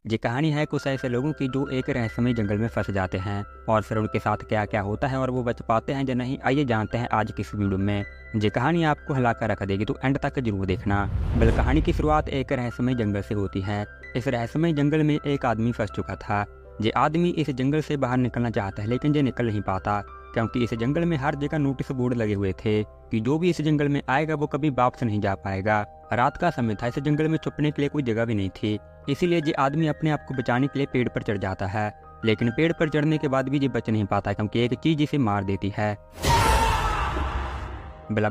ये कहानी है कुछ ऐसे लोगों की जो एक रहस्यमय जंगल में फंस जाते हैं और फिर उनके साथ क्या क्या होता है और वो बच पाते हैं या नहीं, आइए जानते हैं आज की इस वीडियो में। ये कहानी आपको हिला कर रख देगी, तो एंड तक जरूर देखना। कहानी की शुरुआत एक रहस्यमय जंगल से होती है। इस रहस्यमय जंगल में एक आदमी फंस चुका था। ये आदमी इस जंगल से बाहर निकलना चाहता है, लेकिन ये निकल नहीं पाता क्योंकि इस जंगल में हर जगह नोटिस बोर्ड लगे हुए थे कि जो भी इस जंगल में आएगा वो कभी वापस नहीं जा पाएगा। रात का समय था, इस जंगल में छुपने के लिए कोई जगह भी नहीं थी। इसीलिए ये आदमी अपने आप को बचाने के लिए पेड़ पर चढ़ जाता है, लेकिन पेड़ पर चढ़ने के बाद भी ये बच नहीं पाता क्योंकि एक चीज इसे मार देती है।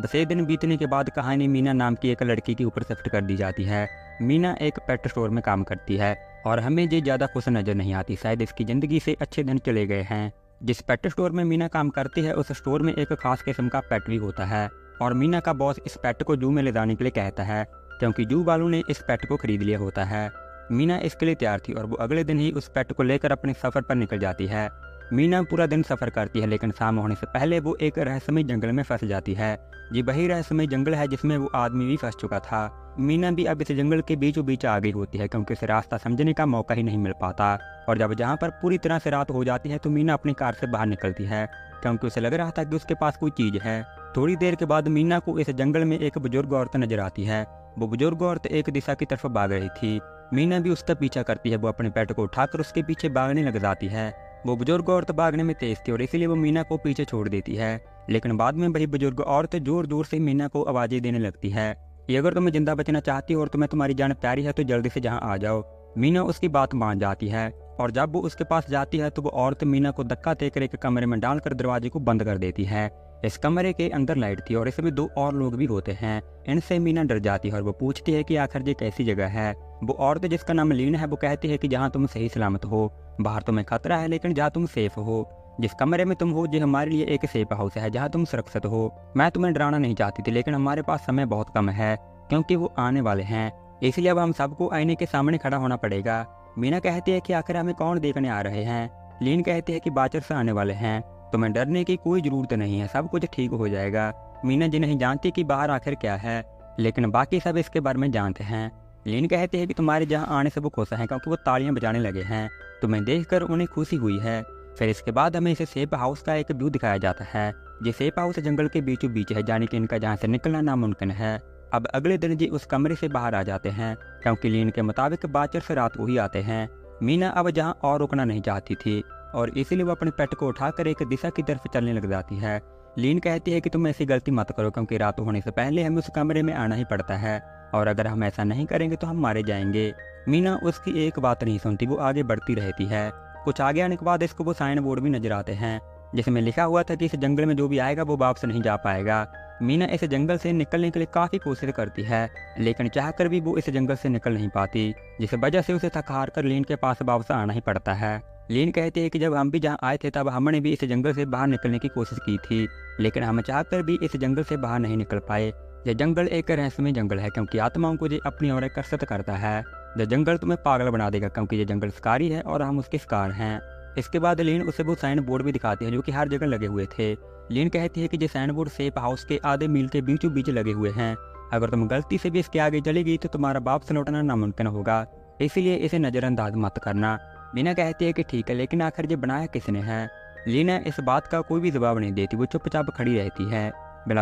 से दिन बीतने के बाद कहानी मीना नाम की एक लड़की के ऊपर शिफ्ट कर दी जाती है। मीना एक पेट स्टोर में काम करती है और हमें ये ज़्यादा खुश नज़र नहीं आती, शायद इसकी ज़िंदगी से अच्छे दिन चले गए हैं। जिस पेट स्टोर में मीना काम करती है उस स्टोर में एक खास किस्म का पेट भी होता है और मीना का बॉस इस पेट को जू में ले जाने के लिए कहता है क्योंकि जू वालों ने इस पेट को खरीद लिया होता है। मीना इसके लिए तैयार थी और वो अगले दिन ही उस पेट को लेकर अपने सफ़र पर निकल जाती है। मीना पूरा दिन सफ़र करती है, लेकिन शाम होने से पहले वो एक रहस्यमय जंगल में फंस जाती है। ये वही रहस्यमय जंगल है जिसमें वो आदमी भी फंस चुका था। मीना भी अब इस जंगल के बीचों बीच आ गई होती है क्योंकि उसे रास्ता समझने का मौका ही नहीं मिल पाता। और जब जहाँ पर पूरी तरह से रात हो जाती है तो मीना अपनी कार से बाहर निकलती है क्योंकि उसे लग रहा था कि उसके पास कोई चीज़ है। थोड़ी देर के बाद मीना को इस जंगल में एक बुजुर्ग औरत नजर आती है। वो बुजुर्ग औरत एक दिशा की तरफ भाग रही थी। मीना भी उसका पीछा करती है। वो अपने पेट को उठाकर उसके पीछे भागने लग जाती है। वो बुजुर्ग औरत भागने में तेज थी और इसीलिए वो मीना को पीछे छोड़ देती है, लेकिन बाद में वही बुजुर्ग औरत जोर जोर से मीना को आवाज़ें देने लगती है कि अगर तुम्हें जिंदा बचना चाहती हो और तुम्हें तुम्हारी जान प्यारी है तो जल्दी से यहाँ आ जाओ। मीना उसकी बात मान जाती है और जब वो उसके पास जाती है तो वो औरत मीना को धक्का देकर एक कमरे में डालकर दरवाजे को बंद कर देती है। इस कमरे के अंदर लाइट थी और इसमें दो और लोग भी होते हैं। इनसे मीना डर जाती है और वो पूछती है कि आखिर ये कैसी जगह है। वो औरत जिसका नाम लीन है वो कहती है कि जहाँ तुम सही सलामत हो, बाहर तुम्हें खतरा है लेकिन जहाँ तुम सेफ हो, जिस कमरे में तुम हो ये हमारे लिए एक सेफ हाउस है जहाँ तुम सुरक्षित हो। मैं तुम्हें डराना नहीं चाहती थी लेकिन हमारे पास समय बहुत कम है क्योंकि वो आने वाले हैं, इसलिए अब हम सबको आईने के सामने खड़ा होना पड़ेगा। मीना कहती है कि आखिर हमें कौन देखने आ रहे हैं। लीन कहती है कि बाचर से आने वाले हैं, तुम्हें डरने की कोई ज़रूरत नहीं है, सब कुछ ठीक हो जाएगा। मीना जी नहीं जानती कि बाहर आखिर क्या है, लेकिन बाकी सब इसके बारे में जानते हैं। लीन कहती है कि तुम्हारे जहाँ आने से वो खुश हैं क्योंकि वो तालियां बजाने लगे हैं, तुम्हें देखकर उन्हें खुशी हुई है। फिर इसके बाद हमें इसे सेफ हाउस का एक व्यू दिखाया जाता है। ये सेफ हाउस जंगल के बीचों बीच है, यानी कि इनका जहाँ से निकलना नामुमकिन है। अब अगले दिन जी उस कमरे से बाहर आ जाते हैं क्योंकि लीन के मुताबिक बाचर से रात को ही आते हैं। मीना अब जहाँ और रुकना नहीं चाहती थी और इसीलिए वो अपने पेट को उठाकर एक दिशा की तरफ चलने लग जाती है। लीन कहती है कि तुम ऐसी गलती मत करो क्योंकि रात होने से पहले हमें उस कमरे में आना ही पड़ता है और अगर हम ऐसा नहीं करेंगे तो हम मारे जाएंगे। मीना उसकी एक बात नहीं सुनती, वो आगे बढ़ती रहती है। कुछ आगे आने के बाद इसको वो साइन बोर्ड भी नजर आते हैं जिसमें लिखा हुआ था कि इस जंगल में जो भी आएगा वो वापस नहीं जा पाएगा। मीना इस जंगल से निकलने के लिए काफ़ी कोशिश करती है, लेकिन चाहकर भी वो इस जंगल से निकल नहीं पाती, जिस वजह से उसे थक हार कर लीन के पास वापस आना ही पड़ता है। लीन कहती है कि जब हम भी जहाँ आए थे तब हमने भी इस जंगल से बाहर निकलने की कोशिश की थी, लेकिन हम चाहकर भी इस जंगल से बाहर नहीं निकल पाए। यह जंगल एक रहस्यमय जंगल है क्योंकि आत्माओं को ये अपनी ओर आकर्षित करता है। यह जंगल तुम्हें पागल बना देगा क्योंकि ये जंगल शिकारी है और हम उसके शिकार हैं। इसके बाद लीन उसे वो साइन बोर्ड भी दिखाती है जो कि हर जगह लगे हुए थे। लीन कहती है कि ये साइन बोर्ड सेफ हाउस के आधे मील के बीचों बीच लगे हुए हैं, अगर तुम गलती से भी इसके आगे चली गई तो तुम्हारा वापस लौटना नामुमकिन होगा, इसीलिए इसे नज़रअंदाज मत करना। मीना कहती है कि ठीक है, लेकिन आखिर ये बनाया किसने है। लीना इस बात का कोई भी जवाब नहीं देती, वो चुपचाप खड़ी रहती है।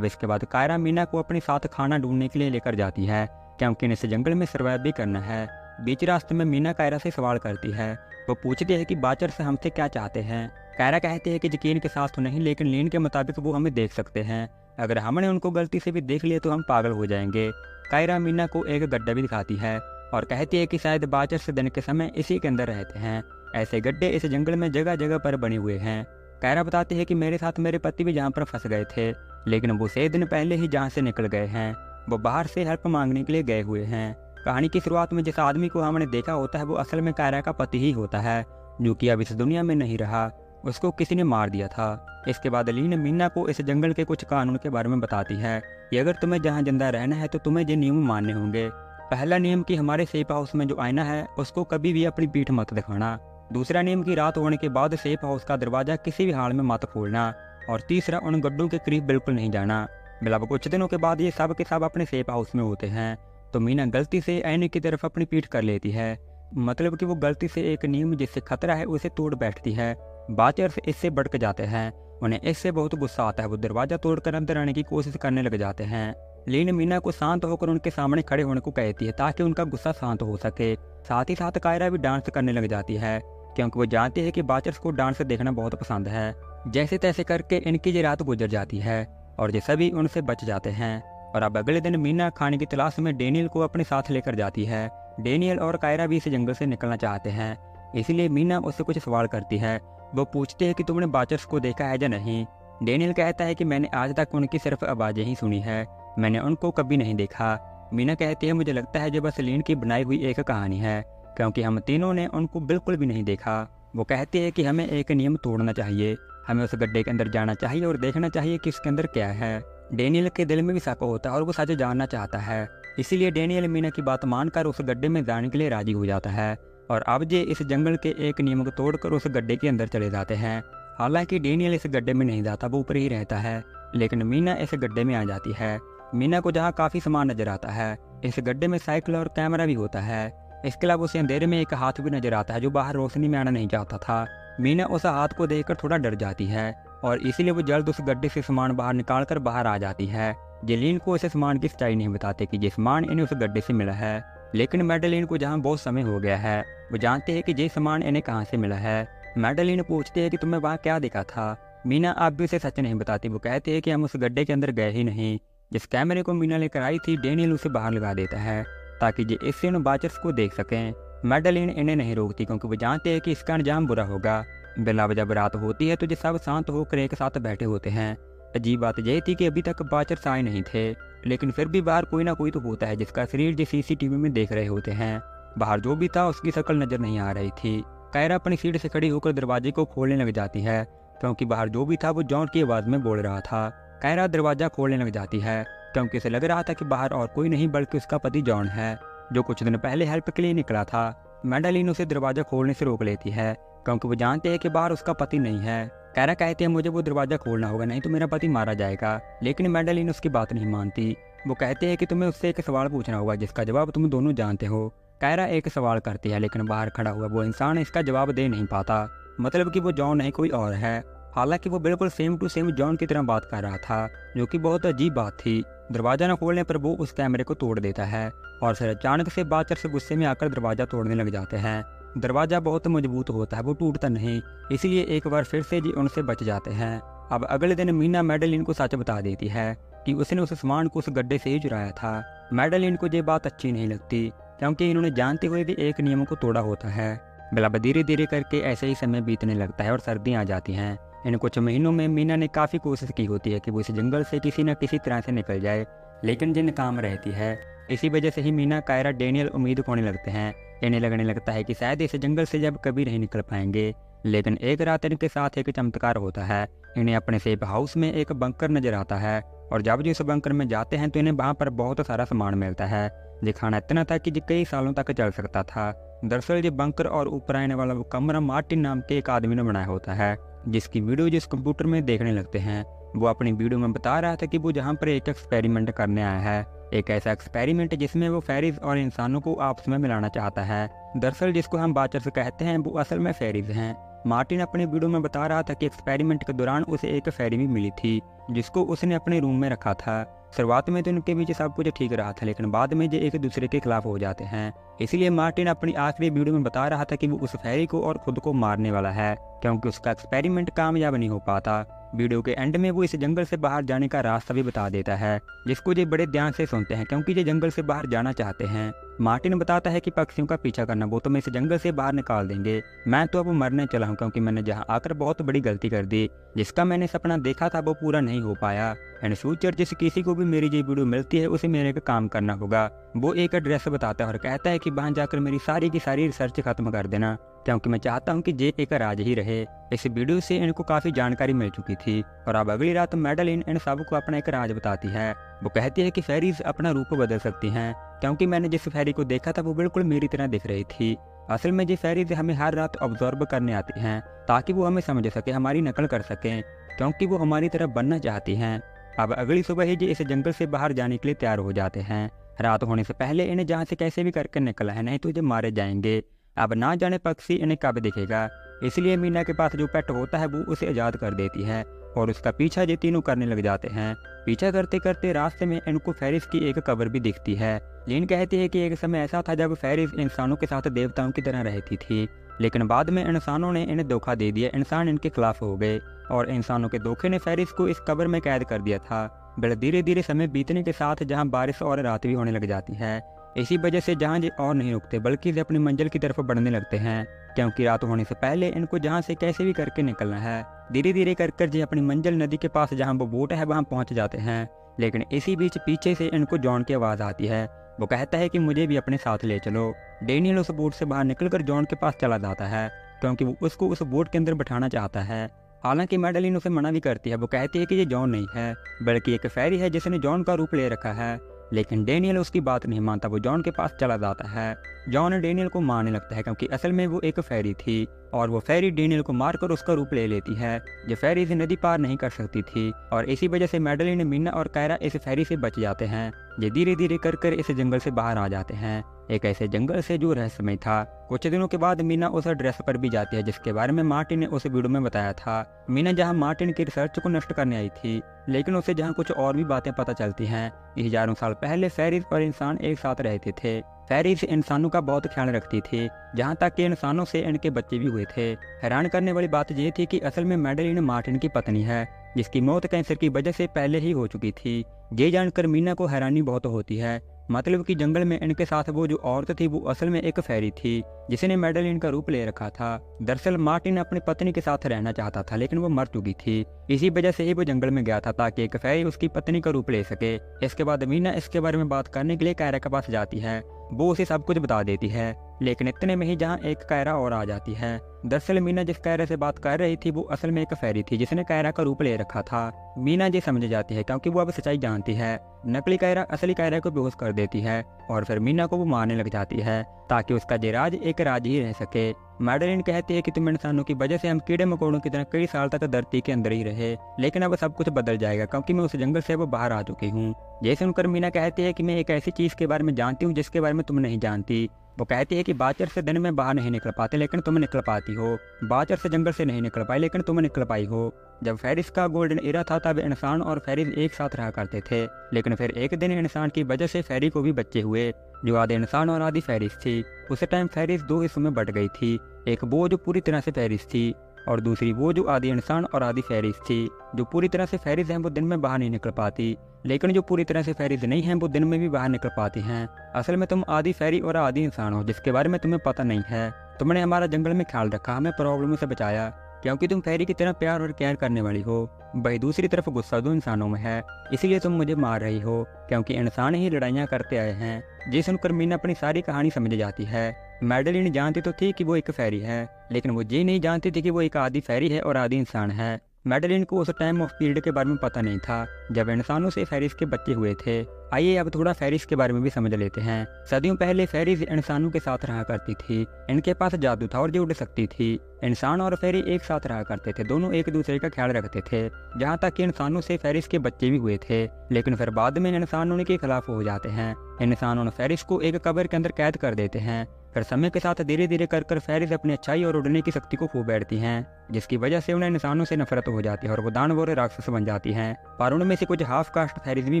इसके बाद कायरा मीना को अपने साथ खाना ढूंढने के लिए लेकर जाती है क्योंकि इस जंगल में सर्वाइव भी करना है। बीच रास्ते में मीना कायरा से सवाल करती है। वो पूछती है कि बाचर से हमसे क्या चाहते हैं। कायरा कहती है कि यकीन के साथ तो नहीं, लेकिन लीन के मुताबिक वो हमें देख सकते हैं, अगर हमने उनको गलती से भी देख लिया तो हम पागल हो जाएंगे। कायरा मीना को एक गड्ढा भी दिखाती है और कहती है कि शायद बाचर से दिन के समय इसी के अंदर रहते हैं। ऐसे गड्ढे इस जंगल में जगह जगह पर बने हुए हैं। कायरा बताती है कि मेरे साथ मेरे पति भी जहाँ पर फंस गए थे, लेकिन वो 6 दिन पहले ही जहाँ से निकल गए हैं। वो बाहर से हेल्प मांगने के लिए गए हुए हैं। कहानी की शुरुआत में जिस आदमी को हमने देखा होता है वो असल में कायरा का पति ही होता है, जो कि अब इस दुनिया में नहीं रहा, उसको किसी ने मार दिया था। इसके बाद लीन मीना को इस जंगल के कुछ कानून के बारे में बताती है कि अगर तुम्हें जहाँ जिंदा रहना है तो तुम्हें ये नियम मानने होंगे। पहला नियम कि हमारे सेफ हाउस में जो आईना है उसको कभी भी अपनी पीठ मत दिखाना। दूसरा नियम कि रात होने के बाद सेफ हाउस का दरवाजा किसी भी हाल में मत खोलना। और तीसरा उन गड्ढों के करीब बिल्कुल नहीं जाना। कुछ दिनों के बाद ये सब के सब अपने सेफ हाउस में होते हैं तो मीना गलती से आईने की तरफ अपनी पीठ कर लेती है, मतलब कि वो गलती से एक नियम जिससे खतरा है उसे तोड़ बैठती है। बाचर्स इससे भड़क जाते हैं, उन्हें इससे बहुत गुस्सा आता है। वो दरवाज़ा तोड़कर अंदर आने की कोशिश करने लग जाते हैं। लीन मीना को शांत होकर उनके सामने खड़े होने को कहती है ताकि उनका गुस्सा शांत हो सके। साथ ही साथ कायरा भी डांस करने लग जाती है क्योंकि वो जानती है कि बाचर्स को डांस देखना बहुत पसंद है। जैसे तैसे करके इनकी ये रात गुजर जाती है और ये सभी उनसे बच जाते हैं। और अब अगले दिन मीना खाने की तलाश में डेनियल को अपने साथ लेकर जाती है। डेनियल और कायरा भी इस जंगल से निकलना चाहते हैं, इसलिए मीना उससे कुछ सवाल करती है। वो पूछते हैं कि तुमने बाचर्स को देखा है या नहीं। डेनियल कहता है कि मैंने आज तक उनकी सिर्फ आवाज़ें ही सुनी है, मैंने उनको कभी नहीं देखा। मीना कहती है मुझे लगता है जो बस लीन की बनाई हुई एक कहानी है, क्योंकि हम तीनों ने उनको बिल्कुल भी नहीं देखा। वो कहती है कि हमें एक नियम तोड़ना चाहिए, हमें उस गड्ढे के अंदर जाना चाहिए और देखना चाहिए कि इसके अंदर क्या है। डेनियल के दिल में भी शक होता है और वो सच जानना चाहता है, इसीलिए डेनियल मीना की बात मानकर उस गड्ढे में जाने के लिए राजी हो जाता है। और अब जे इस जंगल के एक नियम को तोड़कर उस गड्ढे के अंदर चले जाते हैं। हालांकि डेनियल इस गड्ढे में नहीं जाता, वो ऊपर ही रहता है, लेकिन मीना इस गड्ढे में आ जाती है। मीना को जहाँ काफ़ी सामान नजर आता है। इस गड्ढे में साइकिल और कैमरा भी होता है। इसके अलावा उसे अंधेरे में एक हाथ भी नजर आता है जो बाहर रोशनी में आना नहीं चाहता था। मीना उस हाथ को देखकर थोड़ा डर जाती है और इसीलिए वो जल्द उस गड्ढे से सामान बाहर निकालकर बाहर आ जाती है। जेलीन को इसे सामान की सच्चाई नहीं बताते कि ये सामान इन्हें उस गड्ढे से मिला है, लेकिन मैडेलिन को जहाँ बहुत समय हो गया है वो जानते हैं कि ये सामान इन्हें कहाँ से मिला है। मैडेलिन पूछते हैं कि तुम्हें वहाँ क्या देखा था। मीना आप भी उसे सच नहीं बताती। वो कहते हैं कि हम उस गड्ढे के अंदर गए ही नहीं। जिस कैमरे को मीना लेकर आई थी डेनियल उसे बाहर लगा देता है ताकि ये इससे उन बाचर्स को देख सकें। मैडेलिन इन्हें नहीं रोकती क्योंकि वो जानते हैं कि इसका अंजाम बुरा होगा। बिला जब रात होती है तो ये सब शांत होकर एक साथ बैठे होते हैं। अजीब बात यह थी कि अभी तक बाचर्स आए नहीं थे, लेकिन फिर भी बाहर कोई ना कोई तो होता है जिसका शरीर जो सीसीटीवी में देख रहे होते हैं। बाहर जो भी था उसकी शक्ल नजर नहीं आ रही थी। कायरा अपनी सीट से खड़ी होकर दरवाजे को खोलने लग जाती है क्योंकि बाहर जो भी था वो जॉन की आवाज़ में बोल रहा था। कायरा दरवाज़ा खोलने लग जाती है क्योंकि उसे लग रहा था कि बाहर और कोई नहीं बल्कि उसका पति जॉन है जो कुछ दिन पहले हेल्प के लिए निकला था। मैडेलिन उसे दरवाज़ा खोलने से रोक लेती है क्योंकि वो जानते हैं कि बाहर उसका पति नहीं है। कायरा कहती है मुझे वो दरवाज़ा खोलना होगा नहीं तो मेरा पति मारा जाएगा, लेकिन मैडेलिन उसकी बात नहीं मानती। वो कहते हैं कि तुम्हें उससे एक सवाल पूछना होगा जिसका जवाब तुम दोनों जानते हो। कायरा एक सवाल करती है लेकिन बाहर खड़ा हुआ वो इंसान इसका जवाब दे नहीं पाता, मतलब कि वो जॉन नहीं कोई और है। हालांकि वो बिल्कुल सेम टू सेम जॉन की तरह बात कर रहा था, जो कि बहुत अजीब बात थी। दरवाज़ा न खोलने पर वो उस कैमरे को तोड़ देता है और फिर अचानक से बाचर्स गुस्से में आकर दरवाज़ा तोड़ने लग जाते हैं। दरवाज़ा बहुत मजबूत होता है, वो टूटता नहीं, इसलिए एक बार फिर से जी उनसे बच जाते हैं। अब अगले दिन मीना मैडेलिन को सच बता देती है कि उसने उस सामान को उस गड्ढे से ही चुराया था। मैडेलिन को ये बात अच्छी नहीं लगती क्योंकि इन्होंने जानते हुए भी एक नियम को तोड़ा होता है। बिला धीरे धीरे करके ऐसे ही समय बीतने लगता है और सर्दियाँ आ जाती हैं। इन कुछ महीनों में मीना ने काफ़ी कोशिश की होती है कि वो इस जंगल से किसी न किसी तरह से निकल जाए, लेकिन ये नाकाम रहती है। इसी वजह से ही मीना, कायरा, डेनियल उम्मीद खोने लगते हैं। इन्हें लगने लगता है कि शायद इस जंगल से जब कभी नहीं निकल पाएंगे। लेकिन एक रात इनके साथ एक चमत्कार होता है। इन्हें अपने सेफ हाउस में एक बंकर नजर आता है और जब जो इस बंकर में जाते हैं तो इन्हें वहाँ पर बहुत सारा सामान मिलता है। ये खाना इतना था कि ये कई सालों तक चल सकता था। दरअसल ये बंकर और ऊपर आने वाला वो कमरा मार्टिन नाम के एक आदमी ने बनाया होता है, जिसकी वीडियो जिस कंप्यूटर में देखने लगते हैं। वो अपनी वीडियो में बता रहा था कि वो जहाँ पर एक एक्सपेरिमेंट करने आया है, एक ऐसा एक्सपेरिमेंट जिसमें वो फेरीज और इंसानों को आपस में मिलाना चाहता है। दरअसल जिसको हम बाचर्स कहते हैं वो असल में फेरीज हैं। मार्टिन अपनी वीडियो में बता रहा था कि एक्सपेरिमेंट के दौरान उसे एक फेरी भी मिली थी जिसको उसने अपने रूम में रखा था। शुरुआत में तो उनके बीच सब कुछ ठीक रहा था, लेकिन बाद में ये एक दूसरे के खिलाफ हो जाते हैं। इसीलिए मार्टिन अपनी आखिरी वीडियो में बता रहा था कि वो उस फेरी को और खुद को मारने वाला है क्योंकि उसका एक्सपेरिमेंट कामयाब नहीं हो पाता। वीडियो के एंड में वो इस जंगल से बाहर जाने का रास्ता भी बता देता है, जिसको ये बड़े ध्यान से सुनते हैं क्योंकि ये जंगल से बाहर जाना चाहते हैं। मार्टिन बताता है कि पक्षियों का पीछा करना वो तो मैं इस जंगल से बाहर निकाल देंगे। मैं तो अब मरने चला हूँ क्योंकि मैंने जहाँ आकर बहुत बड़ी गलती कर दी। जिसका मैंने सपना देखा था वो पूरा नहीं हो पाया। एंड फ्यूचर जिस किसी को भी मेरी ये वीडियो मिलती है उसे मेरे का काम करना होगा। वो एक एड्रेस बताता है और कहता है कि वहाँ जाकर मेरी सारी की सारी रिसर्च खत्म कर देना क्योंकि मैं चाहता हूँ कि जे एक राज ही रहे। इस वीडियो से इनको काफ़ी जानकारी मिल चुकी थी और अब अगली रात मैडेलिन इन सबको अपना एक राज बताती है। वो कहती है कि फेरीज अपना रूप बदल सकती हैं क्योंकि मैंने जिस फेरी को देखा था वो बिल्कुल मेरी तरह दिख रही थी। असल में ये फेरीज हमें हर रात ऑब्जर्व करने आती हैं ताकि वो हमें समझ सके, हमारी नकल कर सकें क्योंकि वो हमारी तरह बनना चाहती हैं। अब अगली सुबह ही ये इस जंगल से बाहर जाने के लिए तैयार हो जाते हैं। रात होने से पहले इन्हें जहाँ से कैसे भी करके निकला है, नहीं तो ये मारे जाएंगे। अब ना जाने पक्षी इन्हें कब दिखेगा। इसलिए मीना के पास जो पेट होता है वो उसे आज़ाद कर देती है और उसका पीछा ये तीनों करने लग जाते हैं। पीछा करते करते रास्ते में इनको फेरिस की एक कब्र भी दिखती है। लिन कहती है कि एक समय ऐसा था जब फेरिस इंसानों के साथ देवताओं की तरह रहती थी, लेकिन बाद में इंसानों ने इन्हें धोखा दे दिया। इंसान इनके खिलाफ हो गए और इंसानों के धोखे ने फेरिस को इस कब्र में कैद कर दिया था। बड़े धीरे धीरे समय बीतने के साथ जहाँ बारिश और रात भी होने लग जाती है, इसी वजह से जहाँ ये और नहीं रुकते बल्कि ये अपनी मंजिल की तरफ बढ़ने लगते हैं, क्योंकि रात होने से पहले इनको जहाँ से कैसे भी करके निकलना है। धीरे धीरे कर ये अपनी मंजिल नदी के पास जहाँ वो बोट है वहाँ पहुँच जाते हैं। लेकिन इसी बीच पीछे से इनको जॉन की आवाज़ आती है। वो कहता है कि मुझे भी अपने साथ ले चलो। डेनियल उस बोट से बाहर निकलकर जॉन के पास चला जाता है, क्योंकि वो उसको उस बोट के अंदर बैठाना चाहता है। हालांकि मैडेलिन उसे मना भी करती है। वो कहती है कि ये जॉन नहीं है बल्कि एक फेरी है जिसने जॉन का रूप ले रखा है, लेकिन डेनियल उसकी बात नहीं मानता। वो जॉन के पास चला जाता है। जॉन डेनियल को मारने लगता है क्योंकि असल में वो एक फेरी थी और वो फेरी डेनियल को मारकर उसका रूप ले लेती है। ये फेरी इसे नदी पार नहीं कर सकती थी और इसी वजह से मैडेलिन, मीना और कायरा इस फेरी से बच जाते हैं। ये धीरे धीरे कर इस जंगल से बाहर आ जाते हैं, एक ऐसे जंगल से जो रहस्यमय था। कुछ दिनों के बाद मीना उस एड्रेस पर भी जाती है जिसके बारे में मार्टिन ने उस वीडियो में बताया था। मीना जहां मार्टिन की रिसर्च को नष्ट करने आई थी, लेकिन उसे जहां कुछ और भी बातें पता चलती हैं। हजारों साल पहले फेरिस और इंसान एक साथ रहते थे। फेरिस इंसानों का बहुत ख्याल रखती थी, जहाँ तक कि इंसानों से इनके बच्चे भी हुए थे। हैरान करने वाली बात यह थी कि असल में मैडेलिन मार्टिन की पत्नी है, जिसकी मौत कैंसर की वजह से पहले ही हो चुकी थी। ये जानकर मीना को हैरानी बहुत होती है। मतलब कि जंगल में इनके साथ वो जो औरत थी वो असल में एक फेरी थी जिसने मैडेलिन का रूप ले रखा था। दरअसल मार्टिन अपनी पत्नी के साथ रहना चाहता था, लेकिन वो मर चुकी थी। इसी वजह से ही वो जंगल में गया था ताकि एक फेरी उसकी पत्नी का रूप ले सके। इसके बाद मीना इसके बारे में बात करने के लिए कायरा के पास जाती है। वो उसे सब कुछ बता देती है, लेकिन इतने में ही जहाँ एक कायरा और आ जाती है। दरअसल मीना जिस कायरा से बात कर रही थी वो असल में एक फेरी थी जिसने कायरा का रूप ले रखा था। मीना ये समझ जाती है क्योंकि वो अब सच्चाई जानती है। नकली कायरा असली कायरा को बेहोश कर देती है और फिर मीना को वो मारने लग जाती है ताकि उसका ये राज एक राज ही रह सके। मैडेलिन कहती है कि तुम इंसानों की वजह से हम कीड़े मकोड़ों की तरह कई साल तक धरती के अंदर ही रहे, लेकिन अब सब कुछ बदल जाएगा क्योंकि मैं उस जंगल से वो बाहर आ चुकी हूँ। ये सुनकर मीना कहती है कि मैं एक ऐसी चीज के बारे में जानती हूँ जिसके बारे में तुम नहीं जानती। वो कहती है कि बाचर से दिन में बाहर नहीं निकल पाते, लेकिन तुम निकल पाती हो। बाचर से जंगल से नहीं निकल पाई, लेकिन तुम निकल पाई हो। जब फेरिस का गोल्डन एरा था तब इंसान और फेरिस एक साथ रहा करते थे, लेकिन फिर एक दिन इंसान की वजह से फेरी को भी बच्चे हुए जो आधे इंसान और आधी फेरिस थी। उस टाइम फेरिस दो हिस्सों में बट गई थी, एक वो जो पूरी तरह से फेरिस थी और दूसरी वो जो आधी इंसान और आधी फेरिस थी। जो पूरी तरह से फेरिस हैं वो दिन में बाहर नहीं निकल पाती, लेकिन जो पूरी तरह से फेरिस नहीं हैं वो दिन में भी बाहर निकल पाती हैं। असल में तुम आधी फेरी और आधी इंसान हो जिसके बारे में तुम्हें पता नहीं है। तुमने हमारा जंगल में ख्याल रखा, हमें प्रॉब्लम से बचाया क्योंकि तुम फेरी की तरह प्यार और केयर करने वाली हो। वही दूसरी तरफ गुस्सा दो इंसानों में है, इसीलिए तुम मुझे मार रही हो क्योंकि इंसान ही लड़ाइयाँ करते आए हैं। ये सुनकर मीना अपनी सारी कहानी समझ जाती है। मैडेलिन जानती तो थी कि वो एक फेरी है, लेकिन वो ये नहीं जानती थी कि वो एक आधी फेरी है और आधी इंसान है। मैडेलिन को उस टाइम ऑफ पीरियड के बारे में पता नहीं था जब इंसानों से फेरिस के बच्चे हुए थे। आइए अब थोड़ा फेरिस के बारे में भी समझ लेते हैं। सदियों पहले फेरिस इंसानों के साथ रहा करती थी। इनके पास जादू था और ये उड़ सकती थी। इंसान और फेरी एक साथ रहा करते थे, दोनों एक दूसरे का ख्याल रखते थे। जहाँ तक कि इंसानों से फेरिस के बच्चे भी हुए थे, लेकिन फिर बाद में इंसान उनके खिलाफ हो जाते हैं। इंसान उन फेरिस को एक कब्र के अंदर कैद कर देते हैं। फिर समय के साथ धीरे धीरे कर फेरिस अपनी अच्छाई और उड़ने की शक्ति को खो बैठती हैं, जिसकी वजह से उन्हें इंसानों से नफरत हो जाती है और वो दानव और राक्षस बन जाती हैं। पर उनमें से कुछ हाफ कास्ट फेरिस भी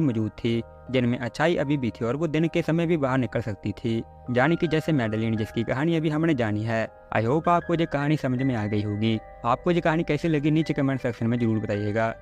मौजूद थी जिनमें अच्छाई अभी भी थी और वो दिन के समय भी बाहर निकल सकती थी, यानी कि जैसे मैडेलिन जिसकी कहानी अभी हमने जानी है। आई होप आपको ये कहानी समझ में आ गई होगी। आपको ये कहानी कैसी लगी नीचे कमेंट सेक्शन में जरूर बताइएगा।